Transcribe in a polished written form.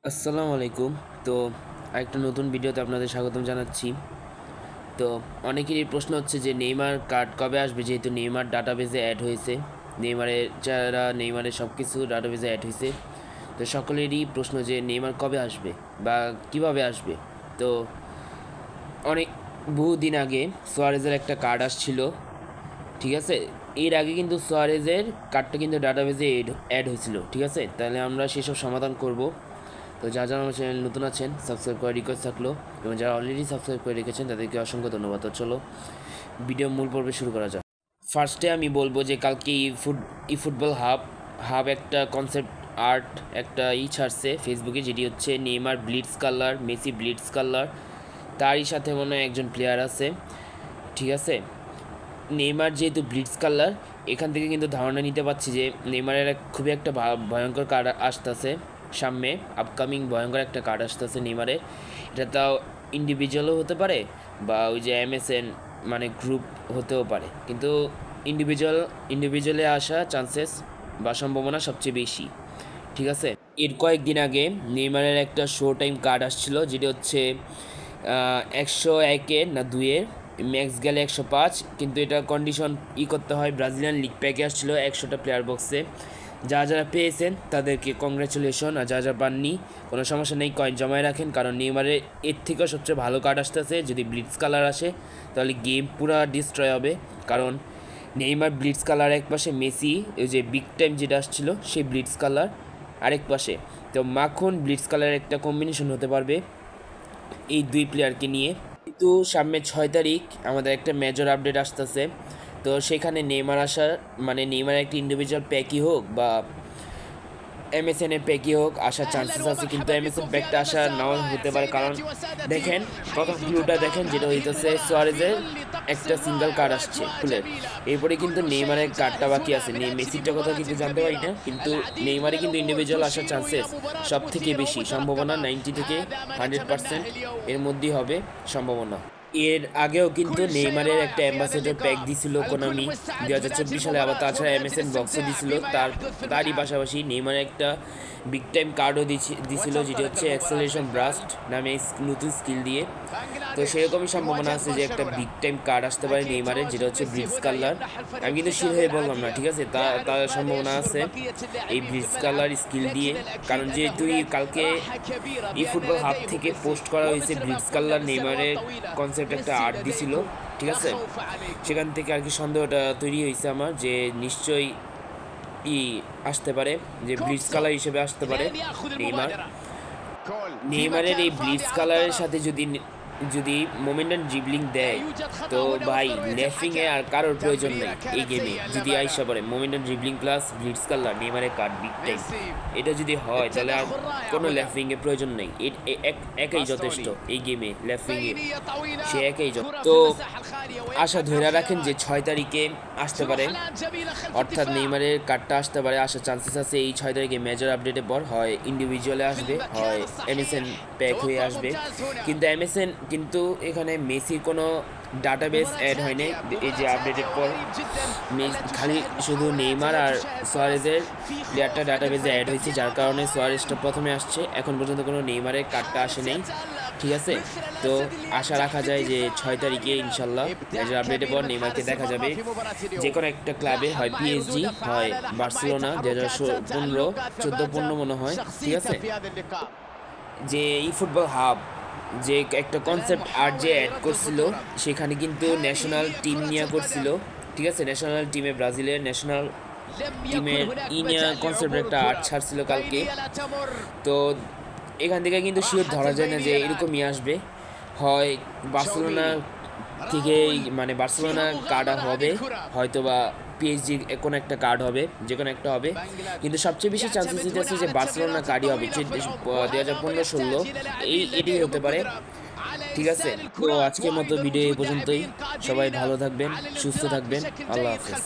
আসসালামু আলাইকুম। তো আরেকটা নতুন ভিডিওতে আপনাদের স্বাগতম জানাচ্ছি। তো অনেকেরই প্রশ্ন হচ্ছে যে নেইমার কার্ড কবে আসবে? যেহেতু নেইমার ডাটাবেজে অ্যাড হয়েছে। নেইমারের সব কিছু ডাটাবেজে অ্যাড হয়েছে। তো সকলেরই প্রশ্ন যে নেইমার কবে আসবে বা কিভাবে আসবে? তো অনেক বহুদিন আগে সুয়ারেজের একটা কার্ড আসছিল, ঠিক আছে? এর আগে কিন্তু সুয়ারেজের কার্ডটা কিন্তু ডাটাবেজে অ্যাড হয়েছিল, ঠিক আছে? তাহলে আমরা সেসব সমাধান করব। তো যারা যারা আমার চ্যানেল নতুন আছেন সাবস্ক্রাইব করার রিকোয়েস্ট থাকলো, এবং যারা অলরেডি সাবস্ক্রাইব করে রেখেছেন তাদেরকে অসংখ্য ধন্যবাদ। তো চলো ভিডিও মূল পর্বে শুরু করা যাক। ফার্স্টে আমি বলবো যে কালকে ফুটবল হাব একটা কনসেপ্ট আর্ট একটা ছাড়ছে ফেসবুকে, যেটি হচ্ছে Neymar blitz colour, Messi blitz colour, তারই সাথে মনে হয় একজন প্লেয়ার আছে, ঠিক আছে? নেইমার যেহেতু ব্লিটস কালার, এখান থেকে কিন্তু ধারণা নিতে পারছি যে নেইমারের খুবই একটা ভয়ঙ্কর কার্ড আসতেছে সামনে, আপকামিং ভয়ঙ্কর একটা কার্ড আসতেছে নেইমারের। এটা তাও ইন্ডিভিজুয়ালও হতে পারে বা ওই যে MSN মানে গ্রুপ হতেও পারে, কিন্তু ইন্ডিভিজুয়ালে আসা চান্সেস বা সম্ভাবনা সবচেয়ে বেশি, ঠিক আছে? এর কয়েকদিন আগে নেইমারের একটা শো টাইম কার্ড আসছিল, যেটি হচ্ছে 101-এর না 2-এর, ম্যাক্স গেলে 105, কিন্তু এটা কন্ডিশন করতে হয়। ব্রাজিলিয়ান লিগ প্যাকে আসছিল 100টা প্লেয়ার বক্সে। যারা পেয়েছেন তাদেরকে কংগ্রাচুলেশন, আর যারা পাননি কোনো সমস্যা নেই, কয়েন জমায় রাখেন, কারণ নেইমারের এর থেকেও সবচেয়ে ভালো কার্ড আসতেছে। যদি ব্লিটস কালার আসে তাহলে গেম পুরো ডিস্ট্রয় হবে, কারণ নেইমার ব্লিটস কালার এক পাশে, মেসি ওই যে বিগ টাইম যেটা আসছিল সেই ব্লিটস কালার আরেক পাশে। তো মাখন ব্লিটস কালারের একটা কম্বিনেশন হতে পারবে এই দুই প্লেয়ারকে নিয়ে। কিন্তু সামনে 6 তারিখ আমাদের একটা মেজর আপডেট আসতেছে। তো সেখানে নেইমার আসার মানে নেইমার একটা ইন্ডিভিজুয়াল প্যাকই হোক বা MSN-এর প্যাকই হোক আসার চান্সেস আছে, কিন্তু MSN প্যাকটা আসা নাও হতে পারে। কারণ দেখেন প্রথম ক্লুটা দেখেন, যেটা হইতেছে সোয়ারেজের একটা সিঙ্গেল কার্ড আসছে ফুলের, এরপরে কিন্তু নেইমারের কার্ডটা বাকি আছে। মেসিরটা কথা কিন্তু জানতে পারি না, কিন্তু নেইমারে কিন্তু ইন্ডিভিজুয়াল আসার চান্সেস সব থেকে বেশি, সম্ভাবনা 90 থেকে 100% এর মধ্যেই হবে সম্ভাবনা। এর আগেও কিন্তু নেইমারের একটা অ্যাম্বাসেডর প্যাক দিছিল কোনামি 2024 সালে, আবার তাছাড়া MSN বক্সও দিছিল। তারই পাশাপাশি নেইমারের একটা বিগ টাইম কার্ডও দিছিল, যেটি হচ্ছে অ্যাক্সেলারেশন ব্রাস্ট নামে নতুন স্কিল দিয়ে। তো সেরকমই সম্ভাবনা আছে যে একটা বিগ টাইম কার্ড আসতে পারে নেইমারের, যেটা হচ্ছে ব্লিটজ কালার। আমি কিন্তু শিওর হয়ে বললাম না, ঠিক আছে? তার সম্ভাবনা আছে এই ব্লিটজ কালার স্কিল দিয়ে, কারণ যেহেতু কালকে ফুটবল হাব থেকে পোস্ট করা হয়েছে ব্লিটজ কালার নেইমারের কনসেপ্ট একটা আর্ট দিছিল, ঠিক আছে? সেখান থেকে আর কি সন্দেহটা তৈরি হয়েছে আমার যে নিশ্চয়ই আসতে পারে, যে ব্লিটজ কালার হিসেবে আসতে পারে নেইমারের এই ব্লিটজ কালারের সাথে যদি যদি মোমেন্টাম ড্রিবলিং দেয়, তো ভাই লেফিংয়ে আর কারোর প্রয়োজন নেই এই গেমে। যদি আইসা পড়ে momentum dribbling plus blitz colour নেইমারের কার্ড বিগ টাইম, এটা যদি হয় তাহলে আর কোনো লেফিংয়ের প্রয়োজন নেই। একাই যথেষ্ট এই গেমে, লেফিংয়ে সে একাই তো আশা ধরে রাখেন যে 6 তারিখে আসতে পারে, অর্থাৎ নেইমারের কার্ডটা আসতে পারে, আসার চান্সেস আছে এই 6 তারিখে মেজর আপডেটের পর। হয় ইন্ডিভিজুয়ালে আসবে, হয় MSN প্যাক হয়ে আসবে। কিন্তু MSN কিন্তু এখানে মেসির কোনো ডাটাবেস অ্যাড হয়নি এই যে আপডেটের পর, খালি শুধু নেইমার আর সোয়ারেজের প্লেয়ারটা ডাটাবেসে অ্যাড হয়েছে, যার কারণে সোয়ারেজটা প্রথমে আসছে। এখন পর্যন্ত কোনো নেইমারের কার্ডটা আসে নেই, ঠিক আছে? তো আশা রাখা যায় যে 6 তারিখে ইনশাল্লাহ মেজর আপডেটের পর নেইমারকে দেখা যাবে যে কোনো একটা ক্লাবে, হয় PSG, হয় বার্সেলোনা। 2015 14-15 মনে হয়, ঠিক আছে? যে ফুটবল হাব যে একটা কনসেপ্ট আর্ট যে অ্যাড করছিল, সেখানে কিন্তু ন্যাশনাল টিম নিয়ে করছিল, ঠিক আছে? ন্যাশনাল টিমে ব্রাজিলের ন্যাশনাল টিমের নিয়ে কনসেপ্টের একটা আর্ট ছাড়ছিল কালকে। তো এখান থেকে কিন্তু শিওর ধরা যায় না যে এরকমই আসবে। হয় বার্সেলোনা থেকে মানে বার্সেলোনা কার্ড হবে, হয়তো বা PSG কোনো একটা কার্ড হবে, যে কোনো একটা হবে। কিন্তু সবচেয়ে বেশি চান্সেস আছে যে বার্সেলোনা কার্ডই হবে, 2015-16 এটাই হতে পারে, ঠিক আছে? তো আজকের মতো ভিডিও এই পর্যন্তই। সবাই ভালো থাকবেন, সুস্থ থাকবেন, আল্লাহ হাফেজ।